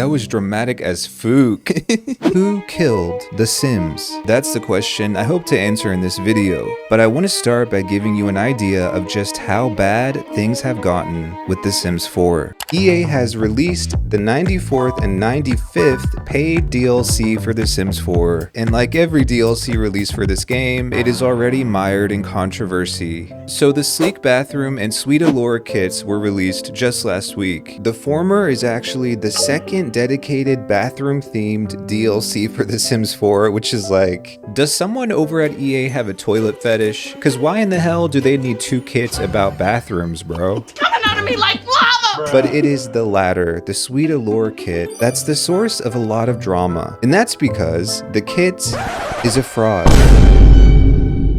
That was dramatic as fuck. Who killed The Sims? That's the question I hope to answer in this video, but I want to start by giving you an idea of just how bad things have gotten with The Sims 4. EA has released the 94th and 95th paid DLC for The Sims 4, and like every DLC release for this game, it is already mired in controversy. So the sleek bathroom and sweet allure kits were released just last week. The former is actually the second dedicated bathroom themed DLC for The Sims 4, which is like, does someone over at EA have a toilet fetish? Cause why in the hell do they need two kits about bathrooms, bro? It's coming out of me like lava! But it is the latter, the sweet allure kit, that's the source of a lot of drama. And that's because the kit is a fraud.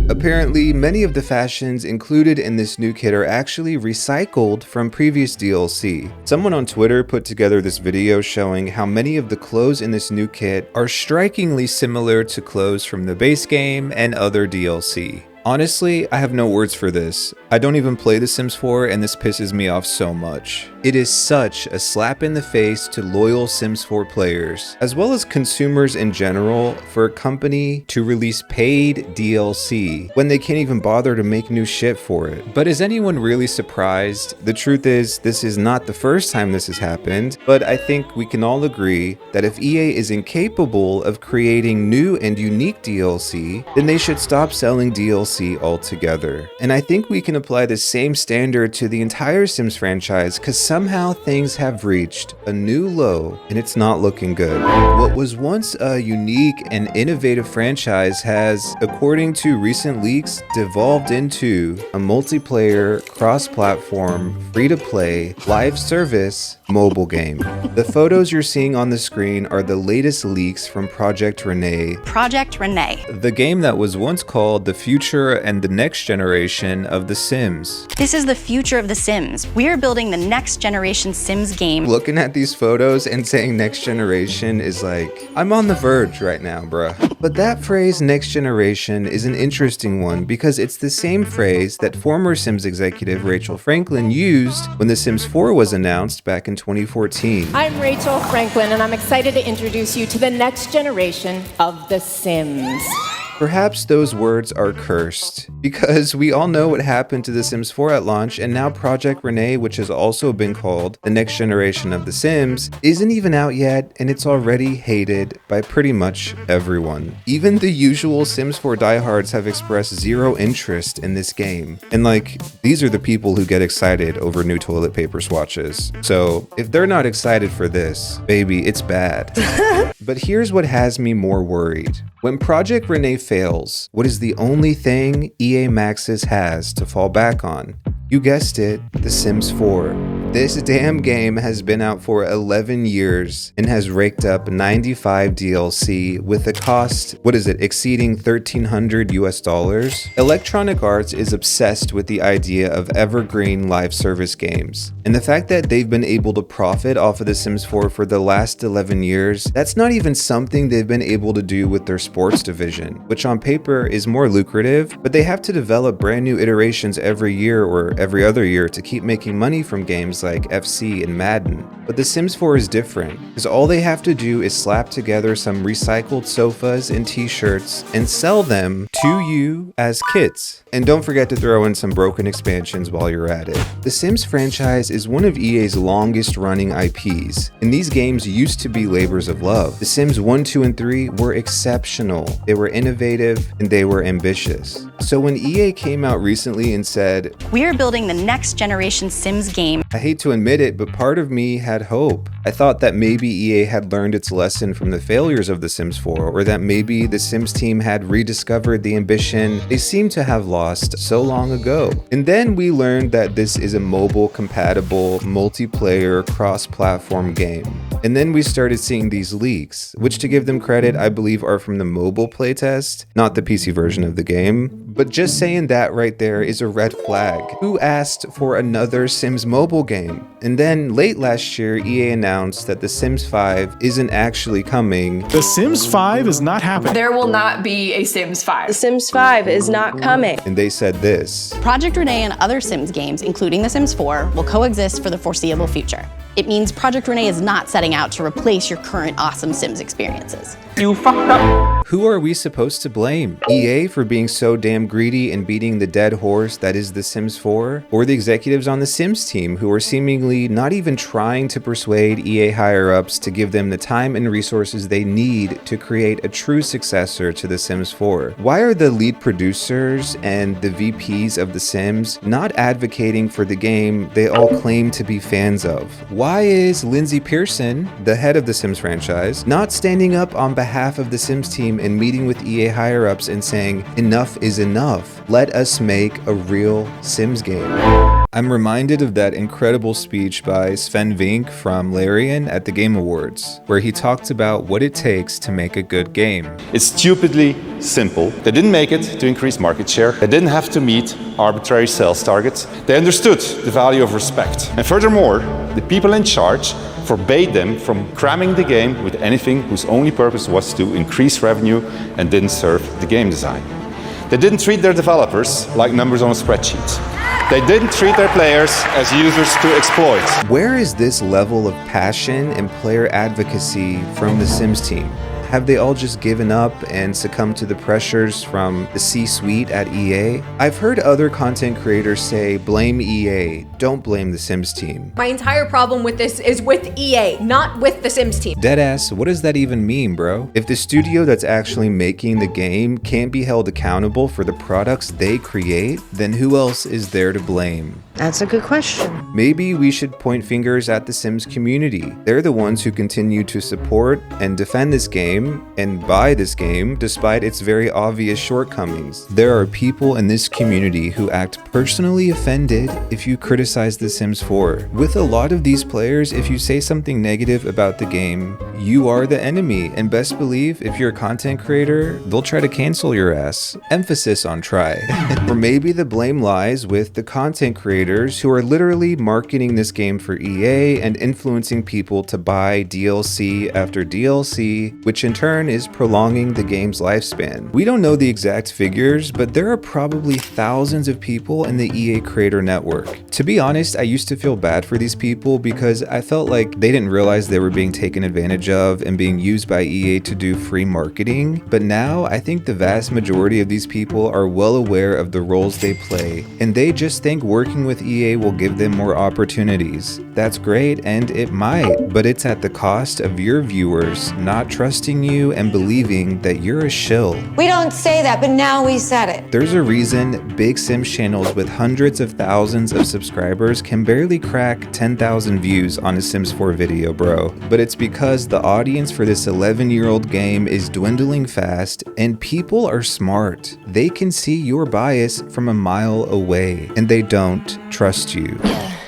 Apparently, many of the fashions included in this new kit are actually recycled from previous DLC. Someone on Twitter put together this video showing how many of the clothes in this new kit are strikingly similar to clothes from the base game and other DLC. Honestly, I have no words for this. I don't even play The Sims 4 and this pisses me off so much. It is such a slap in the face to loyal Sims 4 players, as well as consumers in general, for a company to release paid DLC when they can't even bother to make new shit for it. But is anyone really surprised? The truth is, this is not the first time this has happened, but I think we can all agree that if EA is incapable of creating new and unique DLC, then they should stop selling DLC altogether. And I think we can apply the same standard to the entire Sims franchise because somehow things have reached a new low and it's not looking good. What was once a unique and innovative franchise has, according to recent leaks, devolved into a multiplayer, cross-platform, free-to-play, live service mobile game. The photos you're seeing on the screen are the latest leaks from Project Renee. Project Renee. The game that was once called the future and the next generation of The Sims. This is the future of The Sims. We are building the next generation Sims game. Looking at these photos and saying next generation is like, I'm on the verge right now, bruh. But that phrase next generation is an interesting one because it's the same phrase that former Sims executive Rachel Franklin used when The Sims 4 was announced back in 2014. I'm Rachel Franklin and I'm excited to introduce you to the next generation of The Sims. Perhaps those words are cursed, because we all know what happened to The Sims 4 at launch, and now Project Renee, which has also been called the next generation of The Sims, isn't even out yet, and it's already hated by pretty much everyone. Even the usual Sims 4 diehards have expressed zero interest in this game. And like, these are the people who get excited over new toilet paper swatches. So if they're not excited for this, baby, it's bad. But here's what has me more worried. When Project Renee fails, what is the only thing EA Maxis has to fall back on? You guessed it, The Sims 4. This damn game has been out for 11 years and has raked up 95 DLC with a cost, exceeding $1,300 US. Electronic Arts is obsessed with the idea of evergreen live service games. And the fact that they've been able to profit off of The Sims 4 for the last 11 years, that's not even something they've been able to do with their sports division, which on paper is more lucrative, but they have to develop brand new iterations every year or every other year to keep making money from games like FC and Madden. But The Sims 4 is different, because all they have to do is slap together some recycled sofas and t-shirts and sell them to you as kits. And don't forget to throw in some broken expansions while you're at it. The Sims franchise is one of EA's longest running IPs, and these games used to be labors of love. The Sims 1, 2, and 3 were exceptional, they were innovative, and they were ambitious. So when EA came out recently and said, we are building the next generation Sims game, I hate to admit it, but part of me had hope. I thought that maybe EA had learned its lesson from the failures of The Sims 4, or that maybe the Sims team had rediscovered the ambition they seem to have lost so long ago. And then we learned that this is a mobile compatible, multiplayer, cross-platform game. And then we started seeing these leaks, which to give them credit, I believe are from the mobile playtest, not the PC version of the game. But just saying that right there is a red flag. Who asked for another Sims mobile game? And then late last year, EA announced that The Sims 5 isn't actually coming. The Sims 5 is not happening. There will not be a Sims 5. The Sims 5 is not coming. And they said this. Project Renee and other Sims games, including The Sims 4, will coexist for the foreseeable future. It means Project Renee is not setting out to replace your current awesome Sims experiences. You fucked up. Who are we supposed to blame? EA for being so damn greedy and beating the dead horse that is The Sims 4? Or the executives on the Sims team who are seemingly not even trying to persuade EA higher-ups to give them the time and resources they need to create a true successor to The Sims 4? Why are the lead producers and the VPs of The Sims not advocating for the game they all claim to be fans of? Why is Lindsay Pearson, the head of the Sims franchise, not standing up on behalf of the Sims team and meeting with EA higher-ups and saying, enough is enough, let us make a real Sims game? I'm reminded of that incredible speech by Sven Vink from Larian at the Game Awards, where he talked about what it takes to make a good game. It's stupidly simple. They didn't make it to increase market share. They didn't have to meet arbitrary sales targets. They understood the value of respect. And furthermore, the people in charge forbade them from cramming the game with anything whose only purpose was to increase revenue and didn't serve the game design. They didn't treat their developers like numbers on a spreadsheet. They didn't treat their players as users to exploit. Where is this level of passion and player advocacy from the Sims team? Have they all just given up and succumbed to the pressures from the C-suite at EA? I've heard other content creators say, blame EA, don't blame the Sims team. My entire problem with this is with EA, not with the Sims team. Deadass, what does that even mean, bro? If the studio that's actually making the game can't be held accountable for the products they create, then who else is there to blame? That's a good question. Maybe we should point fingers at the Sims community. They're the ones who continue to support and defend this game and buy this game despite its very obvious shortcomings. There are people in this community who act personally offended if you criticize The Sims 4. With a lot of these players, if you say something negative about the game, you are the enemy, and best believe if you're a content creator, they'll try to cancel your ass. Emphasis on try. Or maybe the blame lies with the content creators who are literally marketing this game for EA and influencing people to buy DLC after DLC, which in turn is prolonging the game's lifespan. We don't know the exact figures, but there are probably thousands of people in the EA creator network. To be honest, I used to feel bad for these people because I felt like they didn't realize they were being taken advantage of and being used by EA to do free marketing. But now I think the vast majority of these people are well aware of the roles they play, and they just think working with EA will give them more opportunities. That's great, and it might, but it's at the cost of your viewers not trusting you and believing that you're a shill. We don't say that, but now we said it. There's a reason big Sims channels with hundreds of thousands of subscribers can barely crack 10,000 views on a Sims 4 video, bro. But it's because the audience for this 11-year-old game is dwindling fast, and people are smart. They can see your bias from a mile away, and they don't trust you.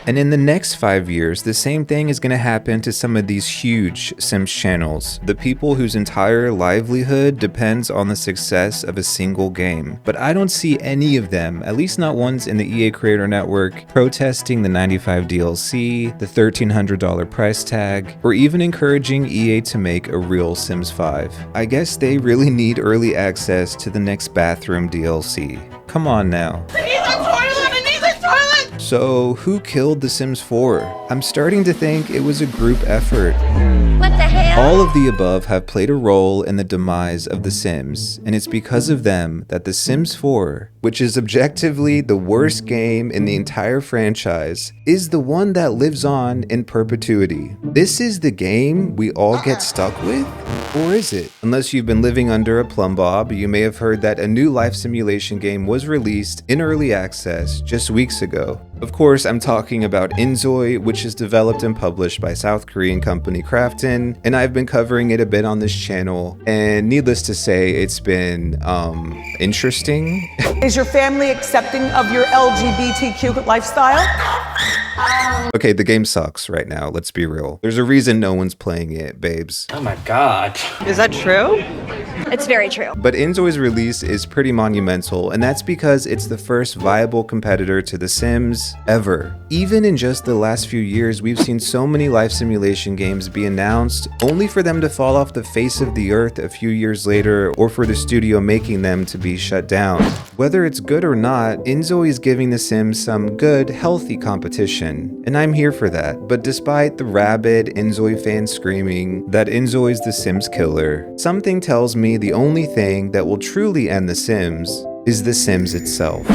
And in the next 5 years, the same thing is going to happen to some of these huge Sims channels, the people whose entire livelihood depends on the success of a single game. But I don't see any of them, at least not ones in the EA Creator Network, protesting the $95 DLC, the $1,300 price tag, or even encouraging EA to make a real Sims 5. I guess they really need early access to the next bathroom DLC. Come on now. So, who killed The Sims 4? I'm starting to think it was a group effort. What the hell? All of the above have played a role in the demise of The Sims, and it's because of them that The Sims 4, which is objectively the worst game in the entire franchise, is the one that lives on in perpetuity. This is the game we all get stuck with? Or is it? Unless you've been living under a plumb bob, you may have heard that a new life simulation game was released in early access just weeks ago. Of course, I'm talking about inzoi, which is developed and published by South Korean company Krafton, and I've been covering it a bit on this channel, and needless to say, it's been, interesting. Is your family accepting of your LGBTQ lifestyle? Okay, the game sucks right now, let's be real. There's a reason no one's playing it, babes. Oh my god. Is that true? It's very true. But Inzoi's release is pretty monumental, and that's because it's the first viable competitor to The Sims ever. Even in just the last few years, we've seen so many life simulation games be announced, only for them to fall off the face of the earth a few years later, or for the studio making them to be shut down. Whether it's good or not, Inzoi is giving The Sims some good, healthy competition, and I'm here for that. But despite the rabid Inzoi fans screaming that Inzoi's The Sims killer, something tells me the only thing that will truly end The Sims is The Sims itself.